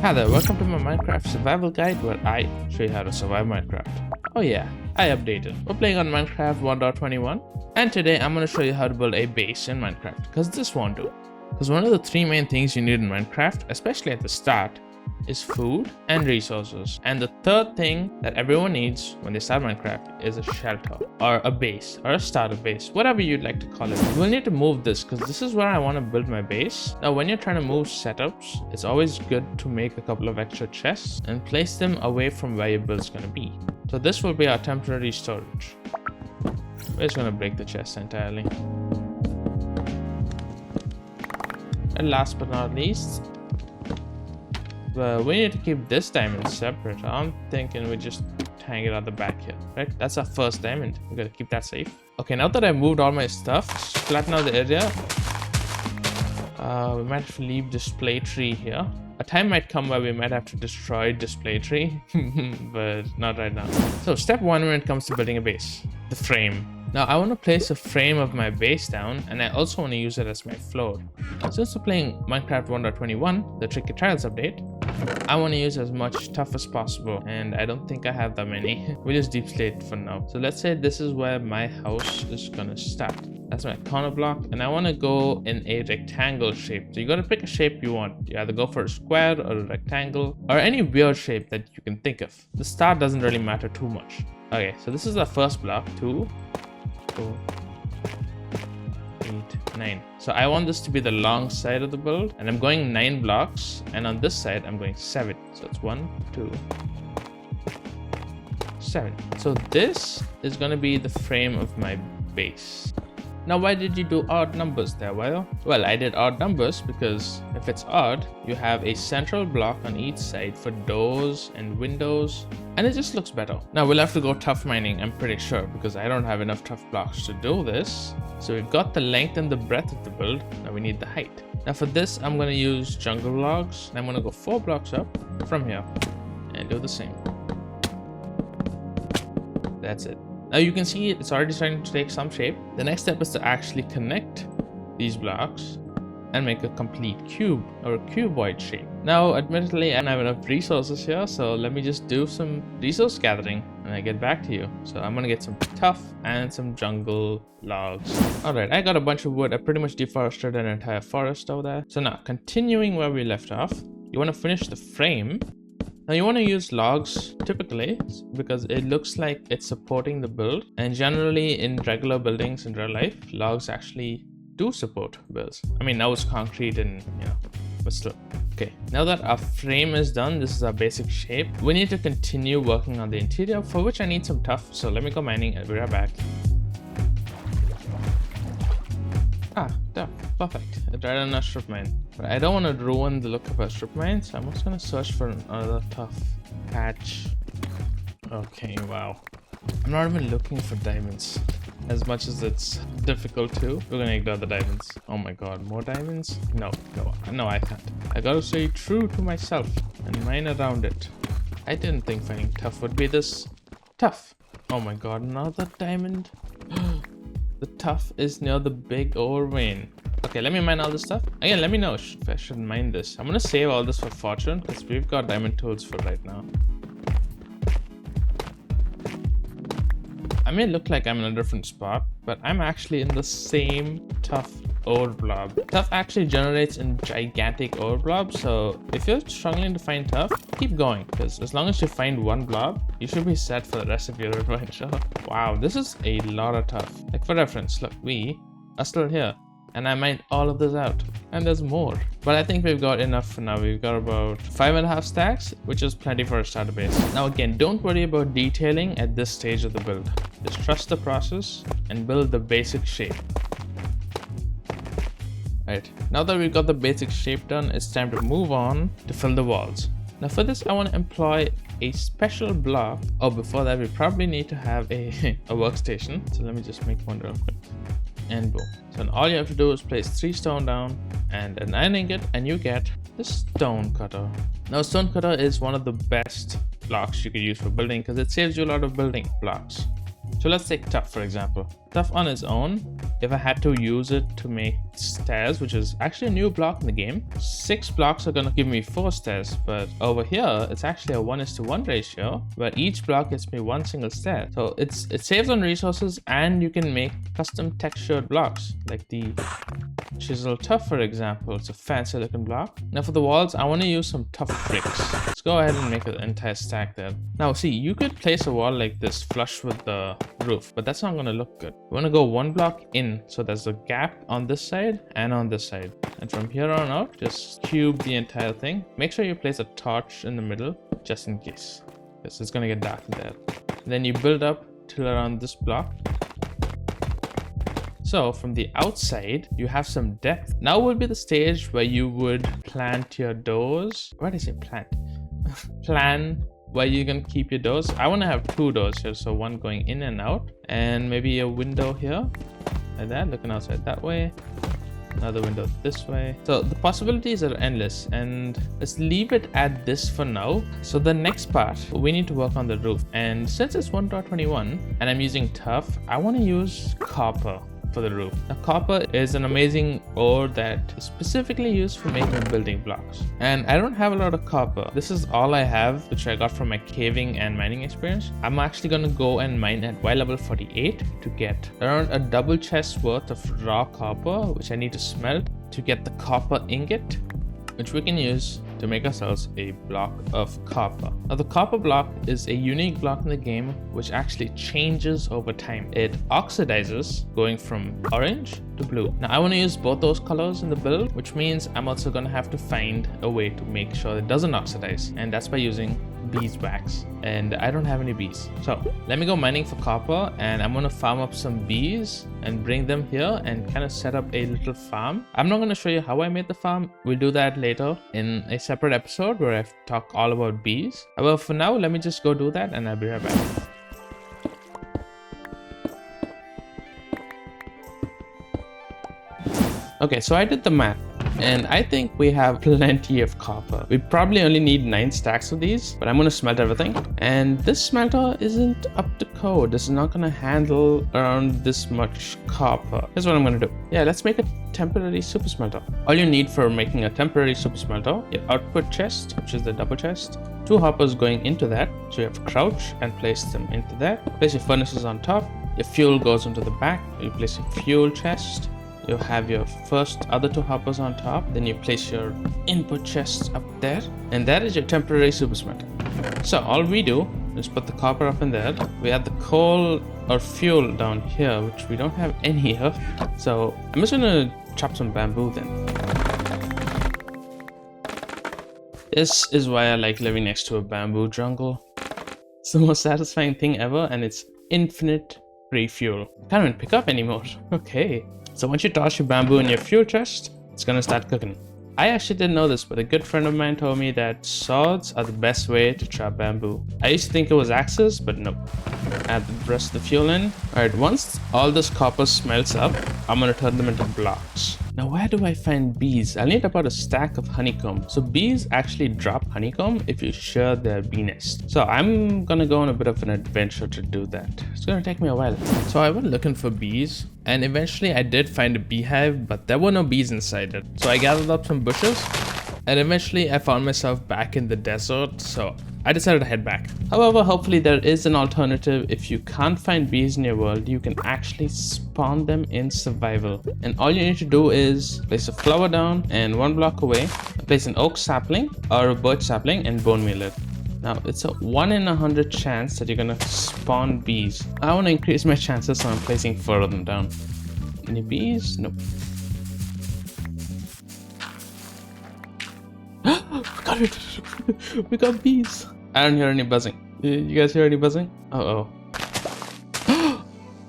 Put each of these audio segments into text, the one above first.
Hi there, welcome to my Minecraft survival guide where I show you how to survive Minecraft. Oh yeah, I updated. We're playing on Minecraft 1.21 and today I'm going to show you how to build a base in Minecraft because this won't do. Because one of the three main things you need in Minecraft, especially at the start, is food and resources. And the third thing that everyone needs when they start Minecraft is a shelter or a base or a starter base, whatever you'd like to call it. We'll need to move this because this is where I want to build my base. Now when you're trying to move setups, it's always good to make a couple of extra chests and place them away from where your build's going to be. So this will be our temporary storage. We're just going to break the chest entirely. And last but not least, we need to keep this diamond separate. I'm thinking we just hang it at the back here, right? That's our first diamond. We gotta keep that safe. Okay, now that I moved all my stuff, just flatten out the area. We might have to leave display tree here. A time might come where we might have to destroy display tree, but not right now. So step one when it comes to building a base, the frame. Now I want to place a frame of my base down and I also want to use it as my floor. Since we're playing Minecraft 1.21, the Tricky Trials update, I want to use as much tuff as possible and I don't think I have that many. We'll just deep slate for now. So let's say this is where my house is gonna start. That's my corner block and I want to go in a rectangle shape. So you got to pick a shape you want. You either go for a square or a rectangle or any weird shape that you can think of. The start doesn't really matter too much. Okay, so this is our first block. 2, 4, 8, 9. So I want this to be the long side of the build and I'm going 9 blocks and on this side I'm going 7. So it's 1, 2, 7. So this is going to be the frame of my base. Now why did you do odd numbers there, Well, I did odd numbers because if it's odd, you have a central block on each side for doors and windows, and it just looks better. Now we'll have to go tuff mining, I'm pretty sure, because I don't have enough tuff blocks to do this. So we've got the length and the breadth of the build, now we need the height. Now for this, I'm going to use jungle logs, and I'm going to go 4 blocks up from here, and do the same. That's it. Now you can see it's already starting to take some shape. The next step is to actually connect these blocks and make a complete cube or a cuboid shape. Now admittedly I don't have enough resources here, so let me just do some resource gathering and I get back to you. So I'm gonna get some tuff and some jungle logs. Alright, I got a bunch of wood. I pretty much deforested an entire forest over there. So now continuing where we left off, you want to finish the frame. Now you want to use logs typically because it looks like it's supporting the build, and generally in regular buildings in real life, logs actually do support builds. I mean now it's concrete and but still. Okay, now that our frame is done, this is our basic shape. We need to continue working on the interior, for which I need some tuff. So let me go mining and we'll be right back. Ah, tuff, perfect. It's right on a strip mine. But I don't want to ruin the look of a strip mine, so I'm just going to search for another tuff patch. Okay, wow. I'm not even looking for diamonds. As much as it's difficult to, we're going to ignore the diamonds. Oh my god, more diamonds? No, I can't. I gotta stay true to myself and mine around it. I didn't think finding tuff would be this tough. Oh my god, another diamond. The tuff is near the big ore vein. Okay, let me mine all this stuff. Again, let me know if I should mine this. I'm gonna save all this for fortune because we've got diamond tools for right now. I may look like I'm in a different spot, but I'm actually in the same tuff ore blob. Tuff actually generates in gigantic ore blobs, so if you're struggling to find tuff, keep going, because as long as you find one blob, you should be set for the rest of your adventure. Wow, this is a lot of tuff. Like for reference, look, we are still here, and I mined all of this out, and there's more. But I think we've got enough for now. We've got about 5.5 stacks, which is plenty for a starter base. Now again, don't worry about detailing at this stage of the build. Just trust the process and build the basic shape. Right, now that we've got the basic shape done, it's time to move on to fill the walls. Now for this, I want to employ a special block. Oh, before that, we probably need to have a workstation. So let me just make one real quick. And boom. So all you have to do is place 3 stone down and an iron ingot, and you get the stone cutter. Now stone cutter is one of the best blocks you could use for building because it saves you a lot of building blocks. So let's take tuff for example. Tuff on its own, if I had to use it to make stairs, which is actually a new block in the game, 6 blocks are gonna give me 4 stairs, but over here it's actually a 1:1 ratio where each block gets me 1 single stair. So it saves on resources, and you can make custom textured blocks like the Chisel Tuff, for example. It's a fancy looking block. Now for the walls, I want to use some tough bricks. Let's go ahead and make an entire stack there. Now see, you could place a wall like this flush with the roof, but that's not going to look good. You want to go 1 block in, so there's a gap on this side and on this side. And from here on out, just cube the entire thing. Make sure you place a torch in the middle, just in case, because it's going to get dark in there. And then you build up till around this block. So from the outside, you have some depth. Now will be the stage where you would plant your doors. Why did I say plant? Plan where you're gonna keep your doors. I want to have 2 doors here, so one going in and out, and maybe a window here like that, looking outside that way, another window this way. So the possibilities are endless, and let's leave it at this for now. So the next part, we need to work on the roof, and since it's 1.21 and I'm using Tuff, I want to use copper for the roof. Now copper is an amazing ore that is specifically used for making building blocks, and I don't have a lot of copper. This is all I have, which I got from my caving and mining experience. I'm actually gonna go and mine at Y level 48 to get around a double chest worth of raw copper, which I need to smelt to get the copper ingot, which we can use to make ourselves a block of copper. Now the copper block is a unique block in the game which actually changes over time. It oxidizes, going from orange to blue. Now I want to use both those colors in the build, which means I'm also going to have to find a way to make sure it doesn't oxidize, and that's by using beeswax, and I don't have any bees. So let me go mining for copper, and I'm gonna farm up some bees and bring them here and kind of set up a little farm. I'm not going to show you how I made the farm. We'll do that later in a separate episode where I talk all about bees. However, for now, let me just go do that and I'll be right back. Okay, so I did the math, and I think we have plenty of copper. We probably only need 9 stacks of these, but I'm going to smelt everything. And this smelter isn't up to code. This is not going to handle around this much copper. Here's what I'm going to do. Yeah, let's make a temporary super smelter. All you need for making a temporary super smelter, your output chest, which is the double chest, 2 hoppers going into that. So you have to crouch and place them into that. Place your furnaces on top. Your fuel goes into the back. You place your fuel chest. You have your first other 2 hoppers on top, then you place your input chest up there, and that is your temporary super smelter. So all we do is put the copper up in there. We add the coal or fuel down here, which we don't have any of. So I'm just gonna chop some bamboo then. This is why I like living next to a bamboo jungle. It's the most satisfying thing ever, and it's infinite free fuel. Can't even pick up anymore. Okay. So once you toss your bamboo in your fuel chest, it's gonna start cooking. I actually didn't know this, but a good friend of mine told me that swords are the best way to chop bamboo. I used to think it was axes, but nope. Add the rest of the fuel in. Alright, once all this copper smelts up, I'm gonna turn them into blocks. Now where do I find bees? I'll need about a stack of honeycomb. So bees actually drop honeycomb if you share their bee nest. So I'm gonna go on a bit of an adventure to do that. It's gonna take me a while. So I went looking for bees, and eventually I did find a beehive, but there were no bees inside it. So I gathered up some bushes, and eventually I found myself back in the desert, so I decided to head back. However, hopefully there is an alternative. If you can't find bees in your world, you can actually spawn them in survival. And all you need to do is place a flower down, and 1 block away, place an oak sapling or a birch sapling and bone meal it. Now it's a 1 in 100 chance that you're gonna spawn bees. I want to increase my chances, so I'm placing 4 of them down. Any bees? Nope. We got it! We got bees! I don't hear any buzzing. You guys hear any buzzing? Uh-oh.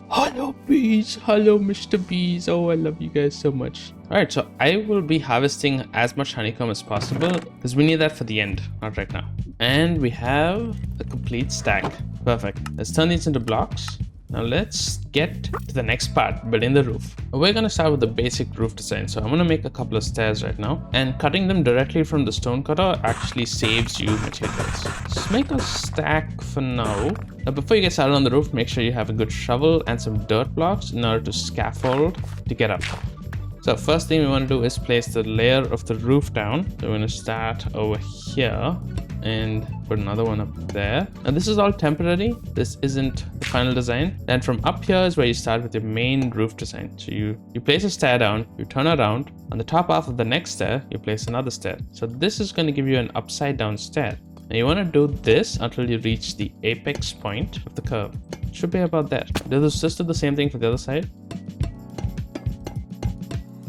Hello bees! Hello Mr. Bees! Oh, I love you guys so much. Alright, so I will be harvesting as much honeycomb as possible, because we need that for the end, not right now. And we have a complete stack. Perfect. Let's turn these into blocks. Now let's get to the next part, building the roof. We're gonna start with the basic roof design. So I'm gonna make a couple of stairs right now, and cutting them directly from the stone cutter actually saves you materials. Just make a stack for now. Now before you get started on the roof, make sure you have a good shovel and some dirt blocks in order to scaffold to get up. So first thing we want to do is place the layer of the roof down. So we're going to start over here and put another one up there. And this is all temporary. This isn't the final design. And from up here is where you start with your main roof design. So you place a stair down, you turn around. On the top half of the next stair, you place another stair. So this is going to give you an upside down stair. Now you want to do this until you reach the apex point of the curve. It should be about there. Just do the same thing for the other side.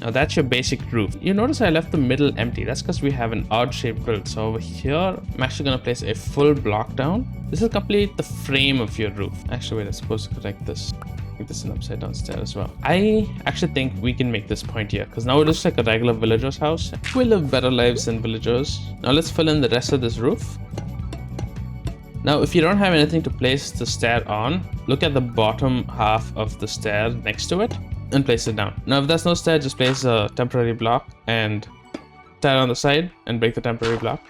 Now that's your basic roof. You notice I left the middle empty. That's because we have an odd shaped build. So over here, I'm actually going to place a full block down. This will complete the frame of your roof. Actually, wait, I'm supposed to correct this. Make this an upside down stair as well. I actually think we can make this point here because now it looks like a regular villager's house. We live better lives than villagers. Now let's fill in the rest of this roof. Now, if you don't have anything to place the stair on, look at the bottom half of the stair next to it and place it down. Now, if there's no stair, just place a temporary block and stair on the side and break the temporary block.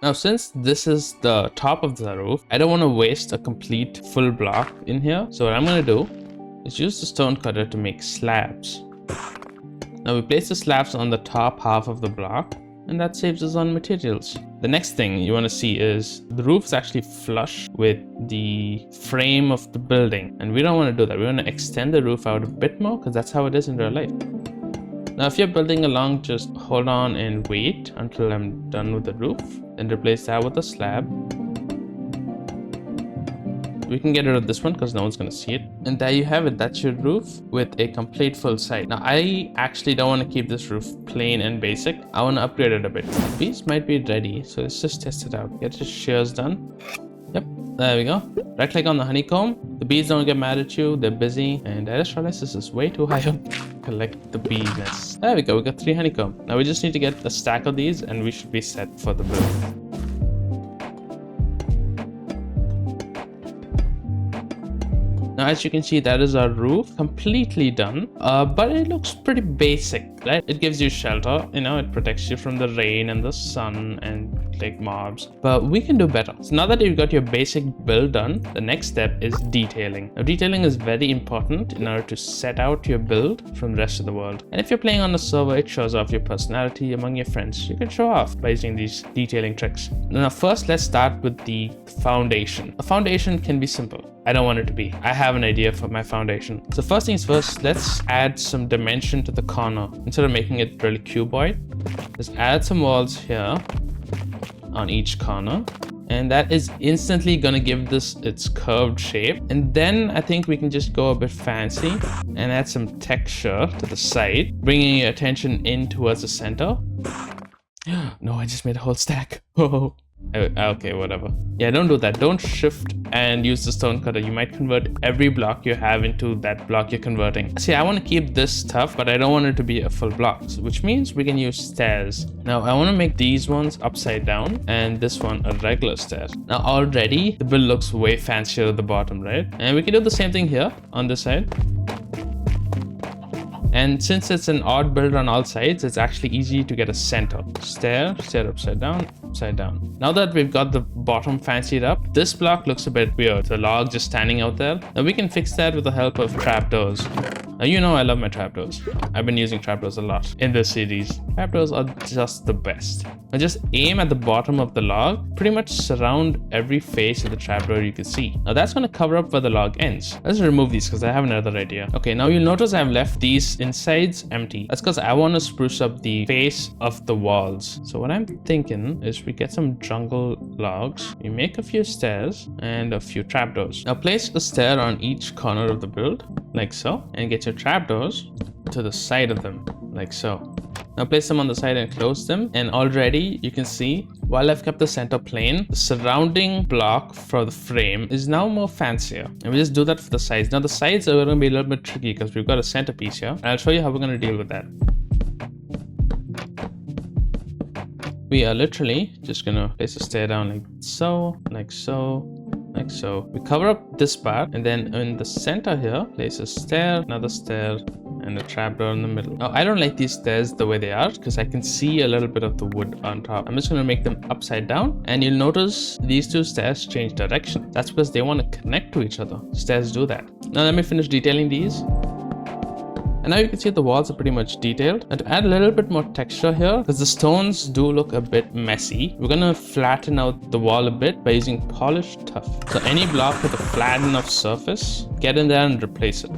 Now, since this is the top of the roof, I don't want to waste a complete full block in here. So what I'm going to do is use the stone cutter to make slabs. Now, we place the slabs on the top half of the block, and that saves us on materials. The next thing you want to see is the roof is actually flush with the frame of the building, and we don't want to do that. We want to extend the roof out a bit more because that's how it is in real life. Now if you're building along, just hold on and wait until I'm done with the roof, and replace that with a slab. We can get rid of this one because no one's going to see it. And there you have it. That's your roof with a complete full side. Now, I actually don't want to keep this roof plain and basic. I want to upgrade it a bit. The bees might be ready. So let's just test it out. Get your shears done. Yep, there we go. Right click on the honeycomb. The bees don't get mad at you. They're busy. And I just realized this is way too high up. Collect the bee nest. There we go. We got 3 honeycomb. Now we just need to get a stack of these and we should be set for the build. Now, as you can see, that is our roof completely done, but it looks pretty basic, right? It gives you shelter, you know, it protects you from the rain and the sun and like mobs, but we can do better. So now that you've got your basic build done, the next step is detailing. Now, detailing is very important in order to set out your build from the rest of the world. And if you're playing on a server, it shows off your personality among your friends. You can show off by using these detailing tricks. Now, first, let's start with the foundation. A foundation can be simple. I don't want it to be. I have an idea for my foundation. So first things first, let's add some dimension to the corner. Instead of making it really cuboid, let's add some walls here on each corner. And that is instantly gonna give this its curved shape. And then I think we can just go a bit fancy and add some texture to the side, bringing your attention in towards the center. No, I just made a whole stack. Oh. Okay, whatever. Yeah, don't do that. Don't shift and use the stone cutter. You might convert every block you have into that block you're converting. See, I want to keep this tough, but I don't want it to be a full block, which means we can use stairs. Now, I want to make these ones upside down and this one a regular stair. Now, already the build looks way fancier at the bottom, right? And we can do the same thing here on this side. And since it's an odd build on all sides, it's actually easy to get a center. Stair, stair upside down, upside down. Now that we've got the bottom fancied up, this block looks a bit weird. The log just standing out there. Now we can fix that with the help of trapdoors. Now you know I love my trapdoors. I've been using trapdoors a lot in this series. Trapdoors are just the best. Now just aim at the bottom of the log, pretty much surround every face of the trapdoor you can see. Now that's going to cover up where the log ends. Let's remove these because I have another idea. Okay, now you'll notice I've left these insides empty. That's because I want to spruce up the face of the walls. So what I'm thinking is we get some jungle logs, we make a few stairs and a few trapdoors. Now place a stair on each corner of the build, like so, and get your trapdoors to the side of them, like so. Now place them on the side and close them, and already you can see while I've kept the center plane, the surrounding block for the frame is now more fancier. And we just do that for the sides. Now the sides are going to be a little bit tricky because we've got a centerpiece here, and I'll show you how we're going to deal with that. We are literally just going to place a stair down like so, like so. We cover up this part, and then in the center here, place a stair, another stair, and a trapdoor in the middle. Now, I don't like these stairs the way they are because I can see a little bit of the wood on top. I'm just going to make them upside down, and you'll notice these two stairs change direction. That's because they want to connect to each other. Stairs do that. Now, let me finish detailing these. And now you can see the walls are pretty much detailed. And to add a little bit more texture here, because the stones do look a bit messy, we're gonna flatten out the wall a bit by using polished tuff. So any block with a flat enough surface, get in there and replace it.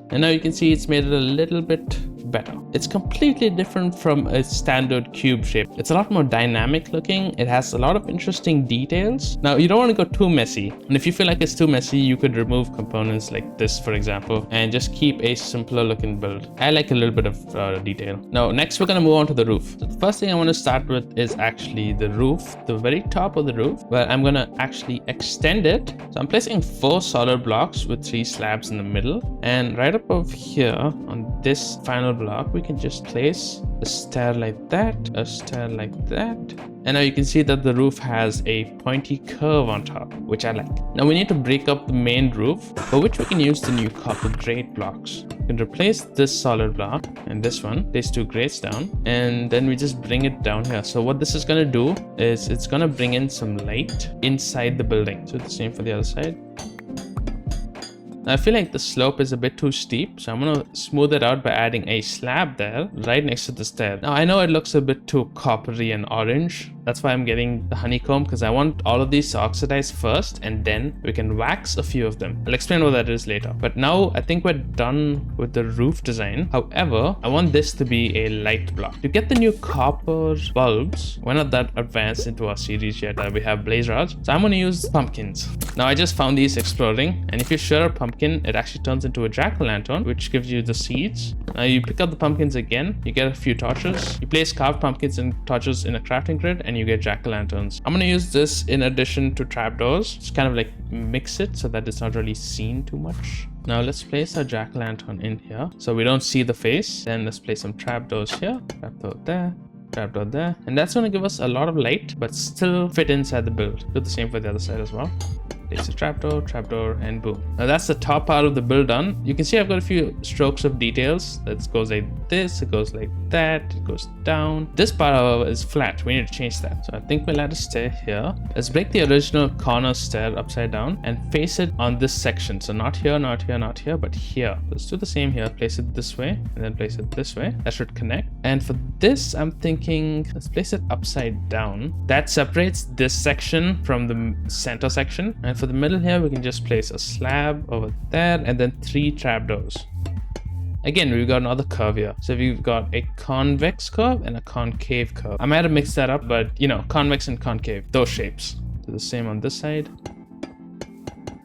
And now you can see it's made it a little bit better. It's completely different from a standard cube shape. It's a lot more dynamic looking. It has a lot of interesting details. Now, you don't want to go too messy. And if you feel like it's too messy, you could remove components like this, for example, and just keep a simpler looking build. I like a little bit of detail. Now, next we're going to move on to the roof. So the first thing I want to start with is actually the roof, the very top of the roof, where I'm going to actually extend it. So I'm placing 4 solid blocks with 3 slabs in the middle. And right above here on this final block, we can just place a stair like that, a stair like that, and now you can see that the roof has a pointy curve on top, which I like. Now we need to break up the main roof, for which we can use the new copper grate blocks. You can replace this solid block and this one, place 2 grates down, and then we just bring it down here. So what this is going to do is it's going to bring in some light inside the building. So the same for the other side. Now I feel like the slope is a bit too steep, so I'm going to smooth it out by adding a slab there right next to the stair. Now I know it looks a bit too coppery and orange. That's why I'm getting the honeycomb, because I want all of these to oxidize first, and then we can wax a few of them. I'll explain what that is later. But now I think we're done with the roof design. However, I want this to be a light block. To get the new copper bulbs, we're not that advanced into our series yet. We have blaze rods, so I'm going to use pumpkins. Now I just found these exploring, and if you share a pumpkin, it actually turns into a jack-o'-lantern, which gives you the seeds. Now you pick up the pumpkins again, you get a few torches, you place carved pumpkins and torches in a crafting grid, and you get jack-o'-lanterns. I'm going to use this in addition to trapdoors. Just kind of like mix it so that it's not really seen too much. Now let's place our jack-o'-lantern in here so we don't see the face. Then let's place some trapdoors here, trapdoor there, trapdoor there, and that's going to give us a lot of light but still fit inside the build. Do the same for the other side as well. Place a trapdoor, and boom. Now that's the top part of the build done. You can see I've got a few strokes of details. That goes like this, it goes like that, it goes down. This part, however, is flat. We need to change that. So I think we'll add a stair here. Let's break the original corner stair upside down and face it on this section. So not here, not here, not here, but here. Let's do the same here. Place it this way and then place it this way. That should connect. And for this, I'm thinking, let's place it upside down. That separates this section from the center section. And for the middle here, we can just place a slab over there and then 3 trapdoors. Again, we've got another curve here. So we've got a convex curve and a concave curve. I might have mixed that up, but you know, convex and concave, those shapes. Do the same on this side.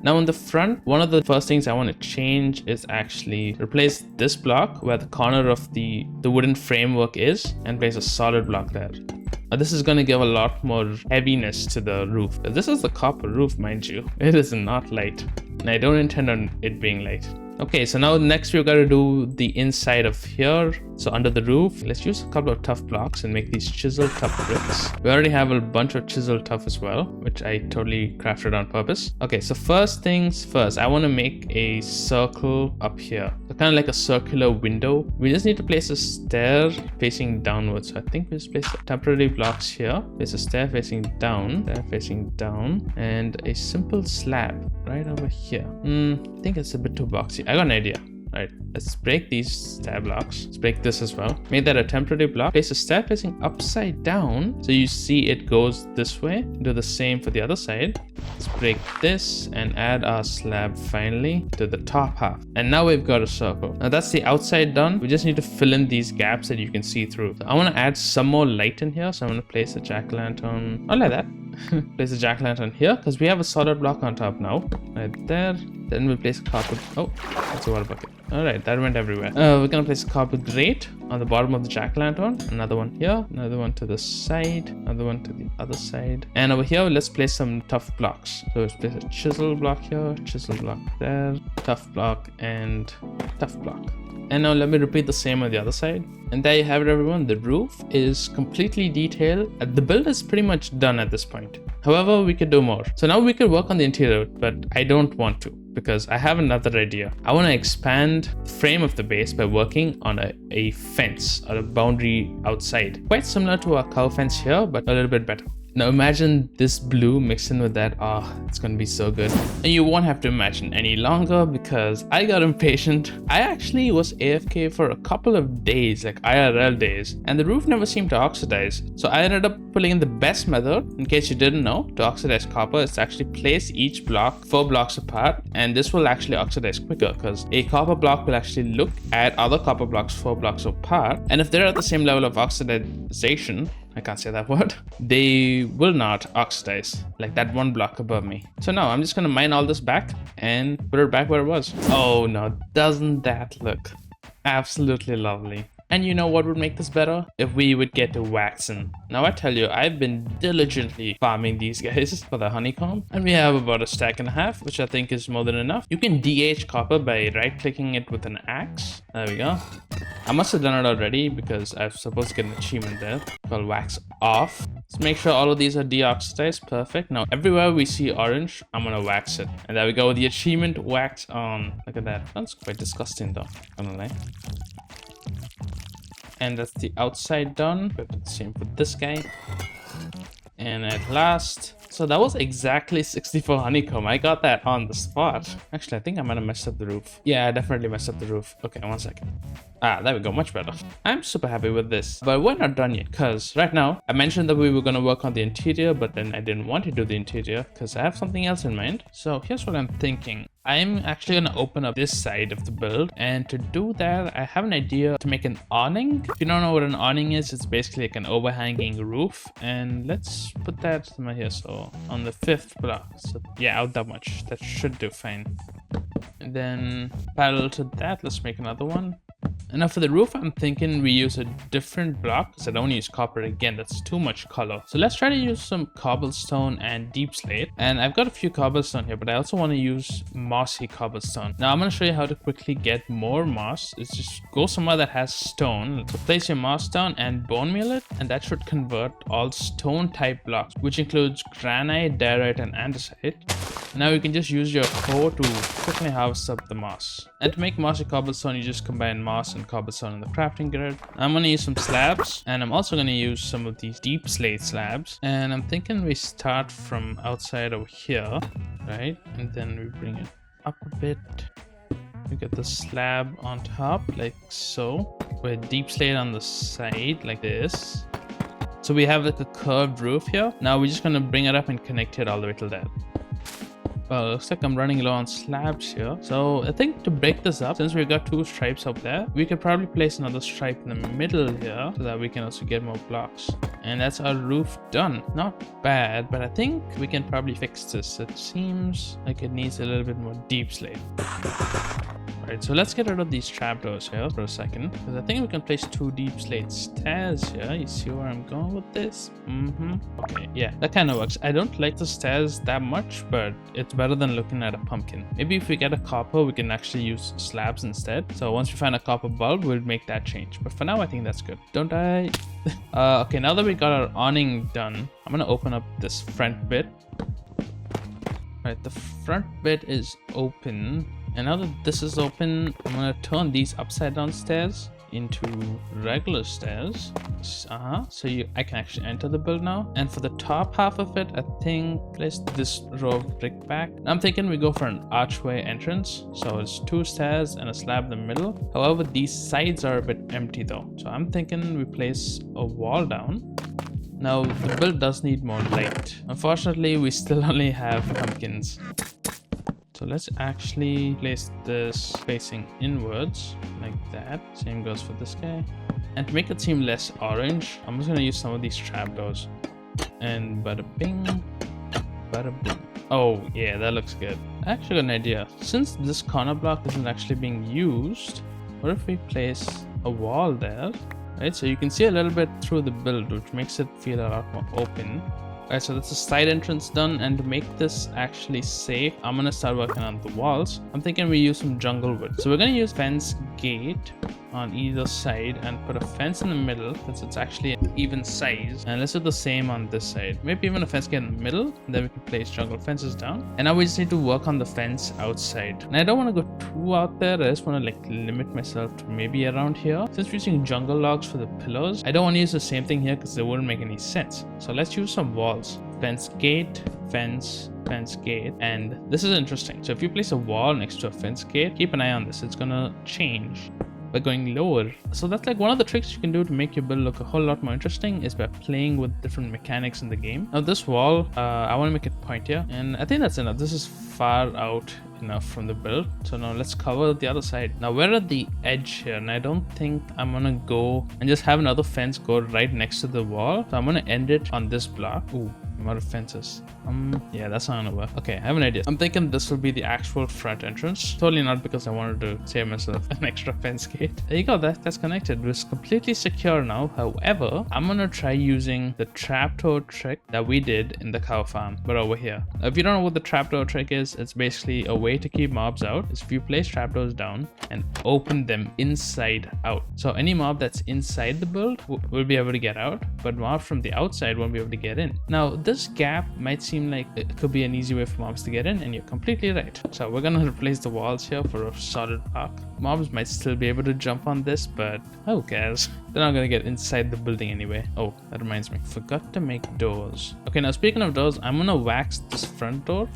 Now on the front, one of the first things I want to change is actually replace this block where the corner of the wooden framework is and place a solid block there. This is going to give a lot more heaviness to the roof. This is the copper roof, mind you. It is not light, and I don't intend on it being light. Okay, so now next we've got to do the inside of here. So under the roof, let's use a couple of tuff blocks and make these chiseled tuff bricks. We already have a bunch of chiseled tuff as well, which I totally crafted on purpose. Okay, so first things first, I want to make a circle up here. So kind of like a circular window. We just need to place a stair facing downwards. So I think we just place temporary blocks here. Place a stair facing down, and a simple slab right over here. I think it's a bit too boxy. I got an idea. Alright, let's break these stair blocks. Let's break this as well. Make that a temporary block. Place a stair facing upside down. So you see it goes this way. Do the same for the other side. Let's break this and add our slab finally to the top half. And now we've got a circle. Now that's the outside done. We just need to fill in these gaps that you can see through. So I want to add some more light in here. So I'm going to place a jack-o'-lantern. Not like that. Place a jack-o'-lantern here because we have a solid block on top now. Right there. Then we'll place a copper. Oh, that's a water bucket. Alright, that went everywhere. We're gonna place a copper grate on the bottom of the jack-o'-lantern. Another one here, another one to the side, another one to the other side. And over here, let's place some tuff blocks. So let's place a chisel block here, chisel block there, tuff block, and tuff block. And now let me repeat the same on the other side. And there you have it, everyone. The roof is completely detailed. The build is pretty much done at this point. However, we could do more. So now we could work on the interior, but I don't want to because I have another idea. I want to expand the frame of the base by working on a fence or a boundary outside. Quite similar to our cow fence here, but a little bit better. Now imagine this blue mixed in with that. Oh, it's gonna be so good. And you won't have to imagine any longer because I got impatient. I actually was AFK for a couple of days, like IRL days, and the roof never seemed to oxidize. So I ended up pulling in the best method. In case you didn't know, to oxidize copper is to actually place each block 4 blocks apart, and this will actually oxidize quicker because a copper block will actually look at other copper blocks 4 blocks apart, and if they're at the same level of oxidization, I can't say that word, they will not oxidize like that one block above me. So now I'm just gonna mine all this back and put it back where it was. Oh no, doesn't that look absolutely lovely? And you know what would make this better? If we would get to waxing. Now I tell you, I've been diligently farming these guys for the honeycomb, and we have about a stack and a half, which I think is more than enough. You can DH copper by right clicking it with an axe. There we go. I must have done it already because I was supposed to get an achievement there called wax off. Let's make sure all of these are deoxidized. Perfect. Now everywhere we see orange, I'm gonna wax it. And there we go, the achievement wax on. Look at that. That's quite disgusting though, I'm gonna lie. And that's the outside done. But the same for this guy. And at last, so that was exactly 64 honeycomb. I got that on the spot. Actually, I think I might have messed up the roof. Yeah, I definitely messed up the roof. Okay, 1 second. Ah, there we go, much better. I'm super happy with this, but we're not done yet because right now I mentioned that we were going to work on the interior, but then I didn't want to do the interior because I have something else in mind. So here's what I'm thinking. I'm actually going to open up this side of the build, and to do that I have an idea to make an awning. If you don't know what an awning is, it's basically like an overhanging roof, and let's put that somewhere here. So on the 5th block, so yeah, out that much, that should do fine. And then parallel to that, let's make another one. And now for the roof, I'm thinking we use a different block because I don't use copper again. That's too much color. So let's try to use some cobblestone and deep slate. And I've got a few cobblestone here, but I also want to use mossy cobblestone. Now I'm going to show you how to quickly get more moss. It's just go somewhere that has stone. So place your moss down and bone meal it, and that should convert all stone type blocks, which includes granite, diorite, and andesite. Now you can just use your hoe to quickly harvest up the moss. And to make mossy cobblestone, you just combine moss and cobblestone in the crafting grid. I'm going to use some slabs, and I'm also going to use some of these deep slate slabs. And I'm thinking we start from outside over here, right? And then we bring it up a bit. We get the slab on top like so, with deep slate on the side like this. So we have like a curved roof here. Now we're just going to bring it up and connect it all the way till there. Well, looks like I'm running low on slabs here. So I think to break this up, since we've got 2 stripes up there, we could probably place another stripe in the middle here so that we can also get more blocks. And that's our roof done. Not bad, but I think we can probably fix this. It seems like it needs a little bit more deep slate. Alright, so let's get rid of these trapdoors here for a second, because I think we can place 2 deep slate stairs here. You see where I'm going with this? Okay, yeah, that kind of works. I don't like the stairs that much, but it's better than looking at a pumpkin. Maybe if we get a copper, we can actually use slabs instead. So once we find a copper bulb, we'll make that change. But for now, I think that's good. Don't I? Okay, now that we got our awning done, I'm gonna open up this front bit. Alright, the front bit is open. And now that this is open, I'm gonna turn these upside down stairs into regular stairs. So I can actually enter the build now. And for the top half of it, I think place this row of brick back. I'm thinking we go for an archway entrance. So it's 2 stairs and a slab in the middle. However, these sides are a bit empty though. So I'm thinking we place a wall down. Now the build does need more light. Unfortunately, we still only have pumpkins. So let's actually place this facing inwards like that. Same goes for this guy. And to make it seem less orange, I'm just gonna use some of these trapdoors. And bada bing, bada boom. Oh yeah, that looks good. I actually got an idea. Since this corner block isn't actually being used, what if we place a wall there? Right, so you can see a little bit through the build, which makes it feel a lot more open. Alright, so that's the side entrance done, and to make this actually safe, I'm gonna start working on the walls. I'm thinking we use some jungle wood. So we're gonna use fence gate on either side and put a fence in the middle since it's actually an even size. And let's do the same on this side. Maybe even a fence gate in the middle, and then we can place jungle fences down. And now we just need to work on the fence outside. And I don't want to go too out there. I just want to like limit myself to maybe around here. Since we're using jungle logs for the pillars, I don't want to use the same thing here because it wouldn't make any sense. So let's use some walls. Fence gate, fence gate, and this is interesting. So if you place a wall next to a fence gate, keep an eye on this. It's gonna change by going lower. So that's like one of the tricks you can do to make your build look a whole lot more interesting is by playing with different mechanics in the game. Now this wall, I want to make it pointier, and I think that's enough. This is far out enough from the build. So now let's cover the other side. Now we're at the edge here, and I don't think I'm gonna go and just have another fence go right next to the wall. So I'm gonna end it on this block. Ooh, I'm out of fences. Yeah, that's not gonna work. Okay, I have an idea. I'm thinking this will be the actual front entrance. Totally not because I wanted to save myself an extra fence gate. There you go, that's connected. It's completely secure now. However, I'm gonna try using the trapdoor trick that we did in the cow farm, but over here. Now, if you don't know what the trapdoor trick is, it's basically a way to keep mobs out. Is if you place trapdoors down and open them inside out. So any mob that's inside the build will be able to get out, but mob from the outside won't be able to get in. Now, this gap might seem like it could be an easy way for mobs to get in, and you're completely right. So we're gonna replace the walls here for a solid block. Mobs might still be able to jump on this, but who cares? They're not gonna get inside the building anyway. Oh, that reminds me, forgot to make doors. Okay, now speaking of doors, I'm gonna wax this front door.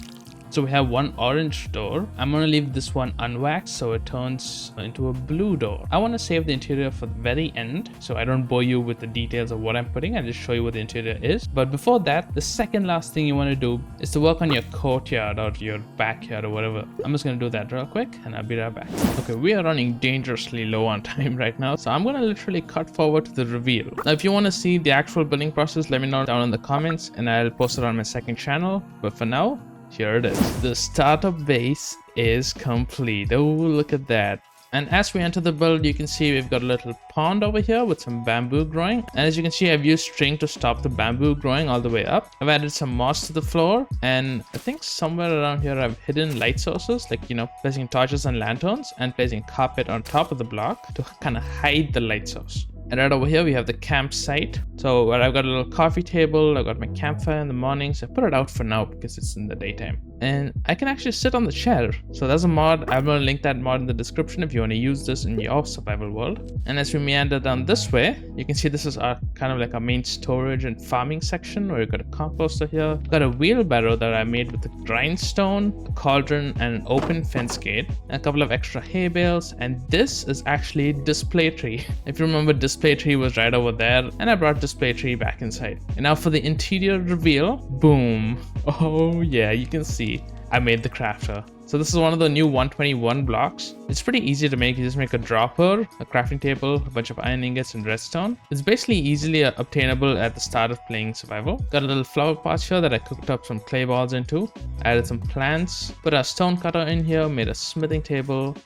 So we have one orange door. I'm gonna leave this one unwaxed so it turns into a blue door. I wanna save the interior for the very end so I don't bore you with the details of what I'm putting. I just show you what the interior is. But before that, the second last thing you wanna do is to work on your courtyard or your backyard or whatever. I'm just gonna do that real quick and I'll be right back. Okay, we are running dangerously low on time right now. So I'm gonna literally cut forward to the reveal. Now, if you wanna see the actual building process, let me know down in the comments and I'll post it on my second channel. But for now, here it is. The startup base is complete. Oh, look at that. And as we enter the build, you can see we've got a little pond over here with some bamboo growing. And as you can see, I've used string to stop the bamboo growing all the way up. I've added some moss to the floor. And I think somewhere around here, I've hidden light sources, like, you know, placing torches and lanterns and placing carpet on top of the block to kind of hide the light source. And right over here, we have the campsite. So where I've got a little coffee table, I've got my campfire in the mornings. I put it out for now because it's in the daytime. And I can actually sit on the chair. So there's a mod. I'm going to link that mod in the description if you want to use this in your survival world. And as we meander down this way, you can see this is our kind of like our main storage and farming section where we've got a composter here. We've got a wheelbarrow that I made with a grindstone, a cauldron, and an open fence gate, and a couple of extra hay bales. And this is actually display tree. If you remember, display tree was right over there, and I brought display tree back inside. And now for the interior reveal, boom. Oh yeah, you can see I made the crafter. So this is one of the new 121 blocks. It's pretty easy to make. You just make a dropper, a crafting table, a bunch of iron ingots, and redstone. It's basically easily obtainable at the start of playing survival. Got a little flower pot here that I cooked up some clay balls into. Added some plants, put a stone cutter in here, made a smithing table,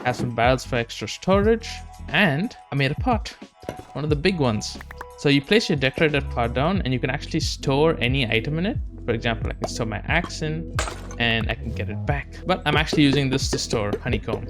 had some barrels for extra storage, and I made a pot, one of the big ones. So you place your decorated pot down and you can actually store any item in it. For example, I can store my axe in and I can get it back. But I'm actually using this to store honeycomb.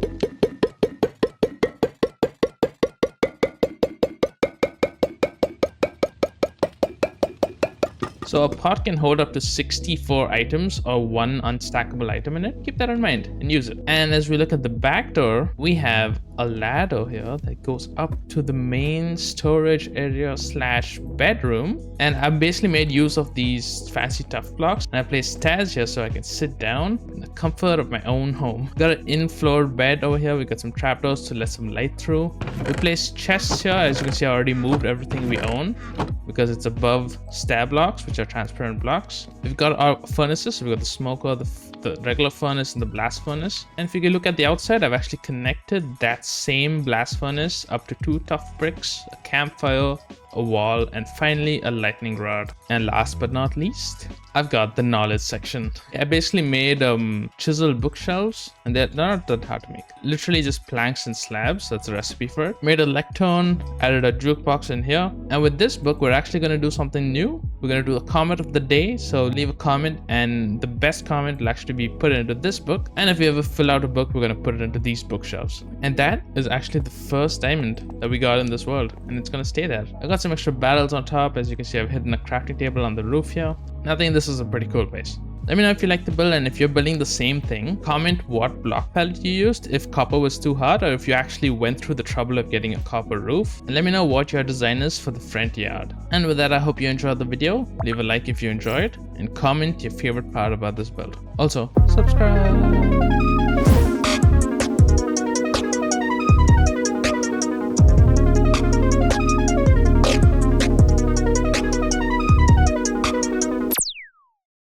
So a pot can hold up to 64 items or one unstackable item in it. Keep that in mind and use it. And as we look at the back door, we have a ladder here that goes up to the main storage area / bedroom. And I've basically made use of these fancy tough blocks. And I placed stairs here so I can sit down in the comfort of my own home. Got an in-floor bed over here. We got some trapdoors to let some light through. We placed chests here. As you can see, I already moved everything we own because it's above stair blocks, which are transparent blocks. We've got our furnaces. We've got the smoker, the regular furnace, and the blast furnace. And if you can look at the outside, I've actually connected that same blast furnace up to 2 tough bricks, a campfire, a wall, and finally a lightning rod. And last but not least, I've got the knowledge section. I basically made chiseled bookshelves, and they're not that hard to make. Literally just planks and slabs. That's the recipe for it. Made a lectern, added a jukebox in here. And with this book, we're actually going to do something new. We're we're going to do a comment of the day. So leave a comment, and the best comment will actually be put into this book. And if we ever fill out a book, we're going to put it into these bookshelves. And that is actually the first diamond that we got in this world, and it's going to stay there. I got some extra barrels on top. As you can see, I've hidden a crafting table on the roof here. I think this is a pretty cool base. Let me know if you like the build, and if you're building the same thing, comment what block palette you used, if copper was too hard, or if you actually went through the trouble of getting a copper roof. And let me know what your design is for the front yard. And with that, I hope you enjoyed the video. Leave a like if you enjoyed, and comment your favorite part about this build. Also, subscribe.